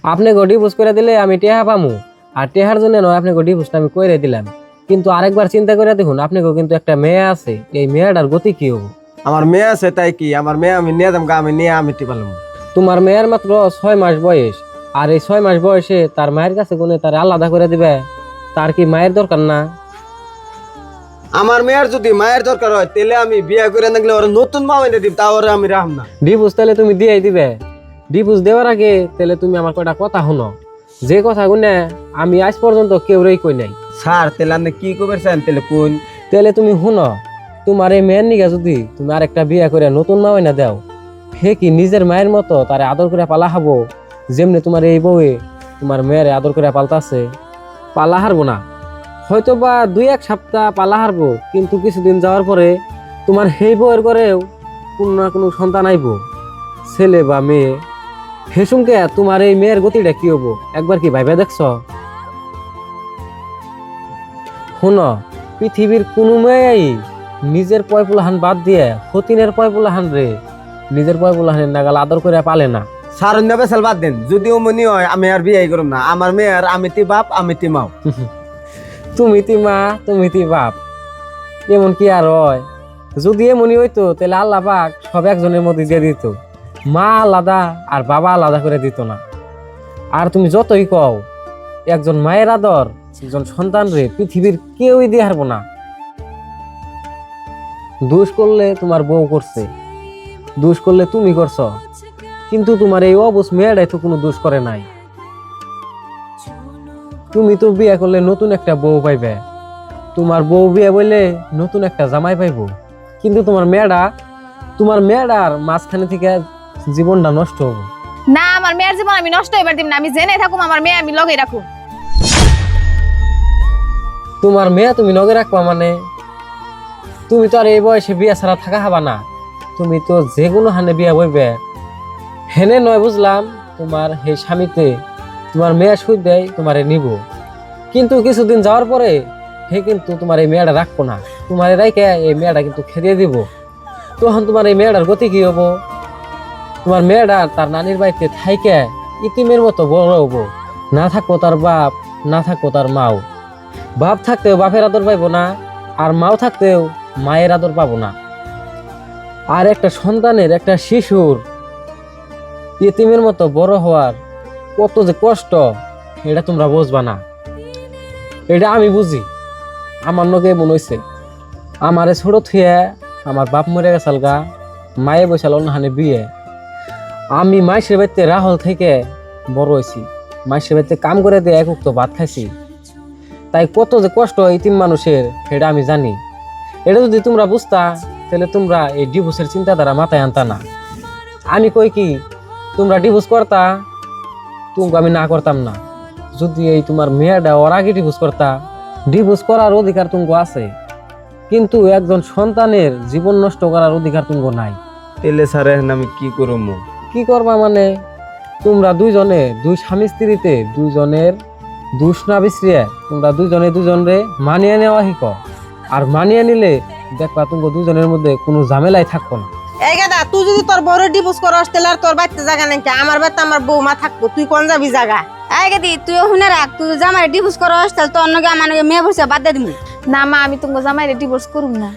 আপনি ডিভোর্স করে দিলে আমি টেহা পামু, আর টেহার জন্য নয় আপনি ডিভোর্সটা আমি করে দিলাম। কিন্তু আরেকবার চিন্তা করে দেখুন, আপনাকেও কিন্তু একটা মেয়ে আছে, এই মেয়েটার গতি কি হবো? আমার মেয়ে আছে তাই কি, আমার মেয়ে আমি নিয়ে যাম, আমি নিয়ে আমি টিপালাম। তোমার মেয়ের মাত্র 6 মাস বয়স, আর এই 6 মাস বয়সে তার মায়ের কাছে গুনে তার আলাদা করে দিবে? তার কি মায়ের দরকার না? আমার মেয়ের যদি মায়ের দরকার হয় তাহলে আমি বিয়ে করে দেখলে ওরা নতুন মা এনে দিব, তাও আমি রাম না। ডিভোর্স তাহলে তুমি দিয়েই দিবে? ডিভোর্স দেওয়ার আগে তাহলে তুমি আমার কয়টা কথা শুনো, যে কথা গুনে আমি আজ পর্যন্ত কেউরেই কই নাই। স্যার তাহলে আপনি কি করবেন তাহলে কোন? তাহলে তুমি শুনো, তোমার এই মেয়ের নিকে যদি তুমি আরেকটা বিয়ে করে নতুন মা না দাও, হে কি নিজের মায়ের মতো তারে আদর করে পালা হাবো? যেমনি তোমার এই বউয়ে তোমার মেয়ের আদর করে পালতাছে, পালা হারবো না। হয়তো বা 2-1 সপ্তাহ পালা হারবো, কিন্তু কিছুদিন যাওয়ার পরে তোমার সেই বউয়ের ঘরেও কোনো না কোনো সন্তান আইবো, ছেলে বা মেয়ে। হেসুমকে তোমার এই মেয়ের গতিটা কি হবো একবার কি ভাইবা দেখছ? শুনো, পৃথিবীর কোনো মেয়েই নিজের পয়পুলাহান বাদ দিয়ে সতীনের পয়পুলাহান রে নিজের পয়পুলাহানের নাগাল আদর করে পালে না। স্যার অন্য বেসাল বাদ দেন, যদিও মনে হয় আমি আর বিয়ে করব না। আমার মেয়ের আমি তি বাপ আমি তি মাও। তুমি তি মা তুমি তি বাপ, এমন কি আর হয়? যদি এমনই হইতো তাহলে আল্লাহ পাক সব একজনের মধ্যে দিয়ে দিত, মা আলাদা আর বাবা আলাদা করে দিত না। আর তুমি যতই কও, একজন মায়ের আদর একজন সন্তান রে পৃথিবীর কেউই দিয়ে হারবো না। দোষ করলে তোমার বউ করছে, দোষ করলে তুমি করছো, কিন্তু তোমার এই অবুঝ মেয়েটাই তো কোনো দোষ করে নাই। তুমি তো বিয়ে করলে নতুন একটা বউ পাইবে, তোমার বউ বিয়ে বললে নতুন একটা জামাই পাইবো, কিন্তু তোমার মেয়েটার মাঝখানে থেকে জীবনটা নষ্ট হবো। না, আমার মেয়ের জীবন আমি নষ্ট হইবার দিব না। আমি জেনে থাকুম আমার মেয়ে আমি লগে রাখুম। তোমার মেয়ে তুমি নগে রাখবা মানে? তুমি তো আর এই বয়সে বিয়া ছাড়া থাকা হবা না, তুমি তো যে কোনো হানে বিয়া বইবে। হেনে নয় বুঝলাম, তোমার হে স্বামীতে তোমার মেয়ে সুদ দেয় তোমারে নিব, কিন্তু কিছুদিন যাওয়ার পরে হে কিন্তু তোমার এই মেয়েটা রাখবো না, তোমার রাইকে এই মেয়েটা কিন্তু খেদিয়ে দিব। তখন তোমার এই মেয়েটার গতি কি হবো? তোমার মেয়েটা তার নানির বাড়িতে থাইকে ইতিমের মতো বড় হবো, না থাকবো তার বাপ, না থাকবো তার মাও। বাপ থাকতেও বাপের আদর পাইবো না, আর মাও থাকতেও মায়ের আদর পাবো না। আর একটা সন্তানের, একটা শিশুর ইতিমের মতো বড় হওয়ার কত যে কষ্ট, এটা তোমরা বুঝবা না। এটা আমি বুঝি, আমার নগে মনে হয়েছে। আমারে ছোট থুয়ে আমার বাপ মরে গেছাল গা, মায়ে বৈশাল অন্যহানে বিয়ে। আমি মাইসের বাড়িতে রাহল থেকে বড় হয়েছি, মাইসের বাড়িতে কাম করে দিয়ে এক উক্ত ভাত খাইছি। তাই কত যে কষ্ট ইতিম মানুষের সেটা আমি জানি। এটা যদি তোমরা বুঝতা তাহলে তোমরা এই ডিভোর্সের চিন্তাধারা মাথায় আনতা না। আমি কই কি, তোমরা ডিভোর্স করতা, তুমি আমি না করতাম না। যদি এই তোমার মেয়েটা ওর আগে ডিভোর্স করতা, ডিভোর্স করার অধিকার তুমি আছে, কিন্তু একজন সন্তানের জীবন নষ্ট করার অধিকার তুমি নাই। তাহলে স্যার এখন আমি কি করবো? কি করবা মানে? তোমরা দুইজনে, দুই স্বামী স্ত্রীতে দুইজনের দুষ না বিছরিয়ে তোমরা দুইজনে দুজনরে মানিয়ে নেওয়া শিখো। আর মানিয়ে নিলে দেখবা তুমি দুজনের মধ্যে কোনো ঝামেলাই থাকবো না। এই গাদা, তুই যদি তোর বউরে ডিভোর্স করস তাহলে আর তোর বাড়িতে জায়গা নেই। আমার বাড়িতে আমার বউমা থাকবো, তুই কোন যাবি জায়গা? এই গেদি, তুইও শুনে রাখ, তুই জামাই ডিভোর্স করস তাহলে তোর নগে আমার মেয়ে বসে বাদ দিয়ে দিবি। না মা, আমি তোমার জামাইরে ডিভোর্স করুম না।